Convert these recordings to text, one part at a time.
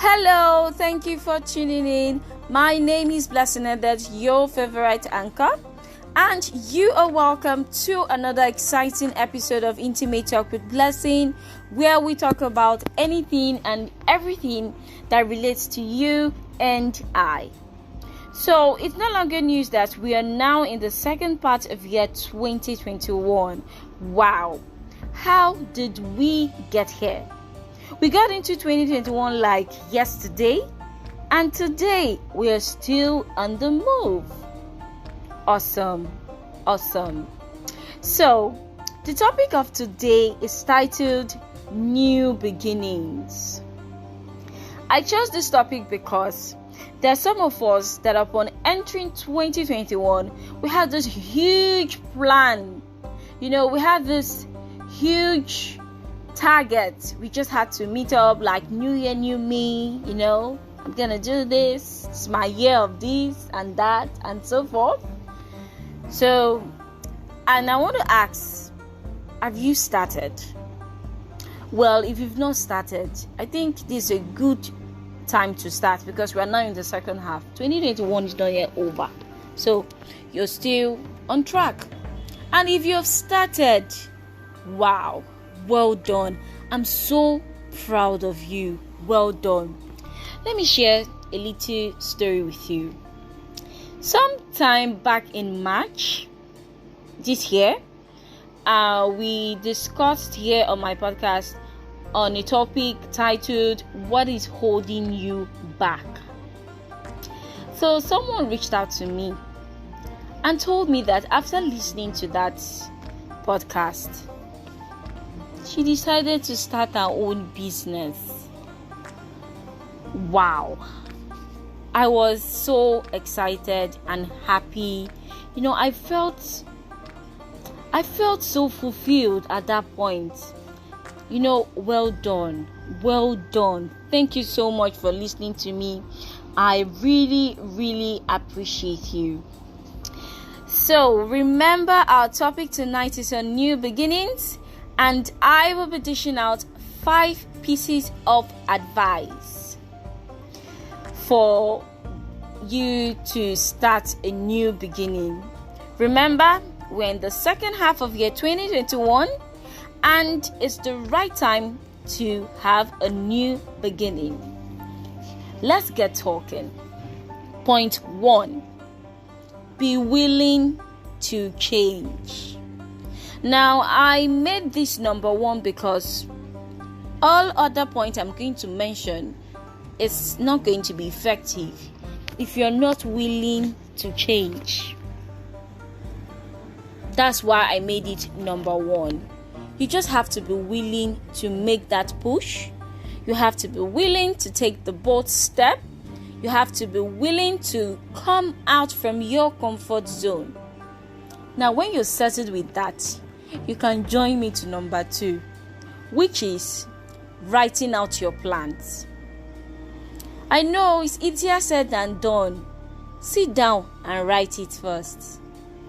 Hello, thank you for tuning in. My name is Blessing Edet, your favorite anchor, and you are welcome to another exciting episode of Intimate Talk with Blessing, where we talk about anything and everything that relates to you and I. So it's no longer news that we are now in the second part of year 2021. Wow, how did we get here? We got into 2021 like yesterday, and today we are still on the move. Awesome. So, the topic of today is titled New Beginnings. I chose this topic because there are some of us that upon entering 2021, we had this huge plan. We had this huge target. We just had to meet up like new year, new me. I'm gonna do this. It's my year of this and that and so forth. So, and I want to ask, have you started? Well, if you've not started, I think this is a good time to start because we are now in the second half. 2021 is not yet over, so you're still on track. And if you have started, wow, well done. I'm so proud of you. Well done. Let me share a little story with you. Sometime back in March this year, we discussed here on my podcast on a topic titled "What is holding you back?" So someone reached out to me and told me that after listening to that podcast, she decided to start her own business. Wow. I was so excited and happy. I felt so fulfilled at that point. Well done. Well done. Thank you so much for listening to me. I really, really appreciate you. So, remember our topic tonight is on new beginnings, and I will be dishing out 5 pieces of advice for you to start a new beginning. Remember, we're in the second half of year 2021, and it's the right time to have a new beginning. Let's get talking. Point 1. Be willing to change. Now, I made this number 1 because all other points I'm going to mention is not going to be effective if you're not willing to change. That's why I made it number 1. You just have to be willing to make that push. You have to be willing to take the bold step. You have to be willing to come out from your comfort zone. Now, when you're settled with that, you can join me to number 2, which is writing out your plans. I know it's easier said than done. Sit down and write it first.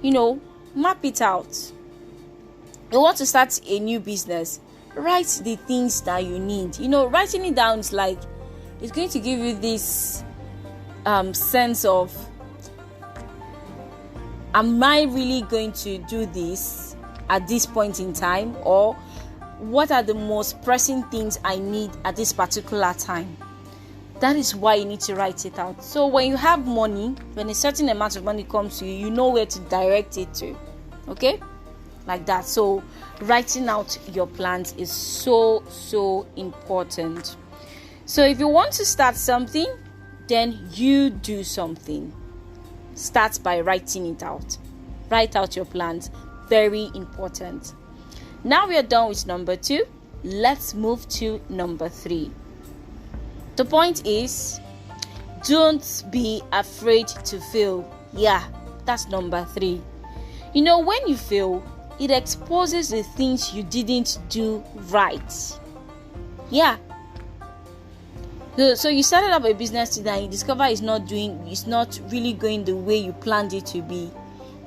Map it out. You want to start a new business, write the things that you need. Writing it down is like, it's going to give you this sense of, am I really going to do this at this point in time? Or what are the most pressing things I need at this particular time? That is why you need to write it out. So when you have money, when a certain amount of money comes to you, you know where to direct it to. Okay? Like that. So writing out your plans is so important. So if you want to start something, then you do something. Start by writing it out. Write out your plans. Very important. Now we are done with number 2. Let's move to number 3. The point is, don't be afraid to fail. Yeah, that's number 3. When you fail, it exposes the things you didn't do right. Yeah. So you started up a business today and you discover it's not really going the way you planned it to be.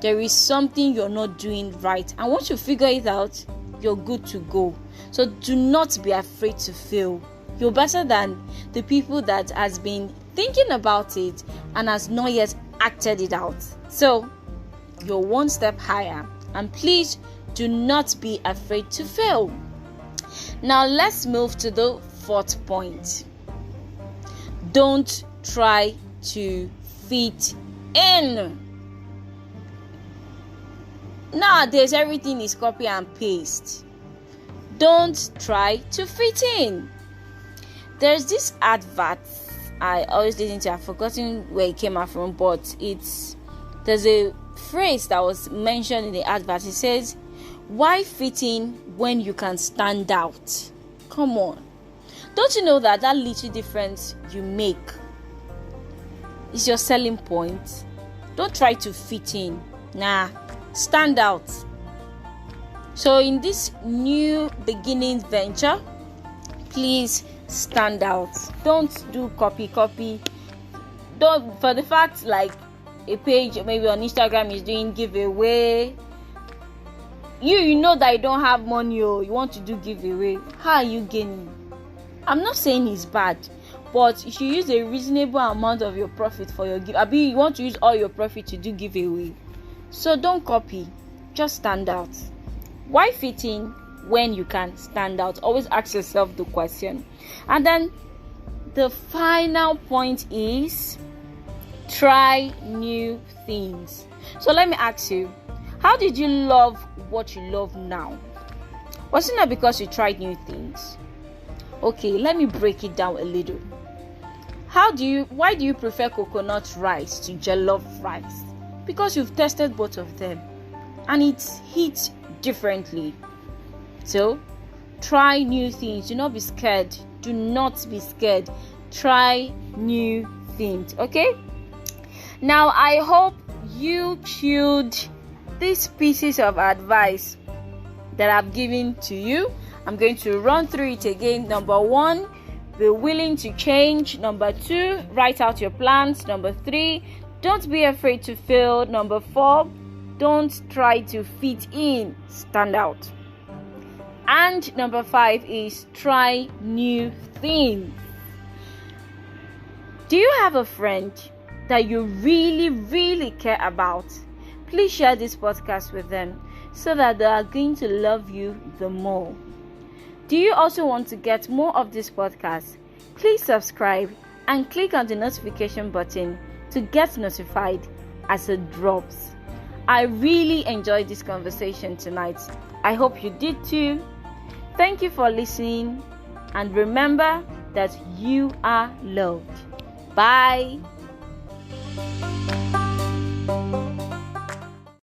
There is something you're not doing right. And once you figure it out, you're good to go. So do not be afraid to fail. You're better than the people that has been thinking about it and has not yet acted it out. So you're one step higher, and please do not be afraid to fail. Now let's move to the fourth point. Don't try to fit in. Nowadays, everything is copy and paste. Don't try to fit in. There's this advert I always listen to. I've forgotten where it came out from, but there's a phrase that was mentioned in the advert. It says, "Why fit in when you can stand out?" Come on. Don't you know that little difference you make is your selling point? Don't try to fit in. Stand out. So in this new beginning venture, please stand out. Don't do copy. Don't, for the fact like a page maybe on Instagram is doing giveaway. You know that you don't have money or you want to do giveaway. How are you gaining? I'm not saying it's bad, but you should use a reasonable amount of your profit for your give. You want to use all your profit to do giveaway. So don't copy, just stand out. Why fit in when you can stand out? Always ask yourself the question. And then the final point is try new things. So let me ask you, how did you love what you love now? Was it not because you tried new things? Okay, let me break it down a little. Why do you prefer coconut rice to jollof rice? Because you've tested both of them and it hits differently. So try new things. Do not be scared. Do not be scared. Try new things. Okay? Now I hope you chewed these pieces of advice that I've given to you. I'm going to run through it again. Number 1, be willing to change. Number 2, write out your plans. Number 3, don't be afraid to fail. Number 4, don't try to fit in. Stand out. And number 5 is try new things. Do you have a friend that you really, really care about? Please share this podcast with them so that they are going to love you the more. Do you also want to get more of this podcast? Please subscribe and click on the notification button to get notified as it drops. I really enjoyed this conversation tonight. I hope you did too. Thank you for listening, and remember that you are loved. Bye.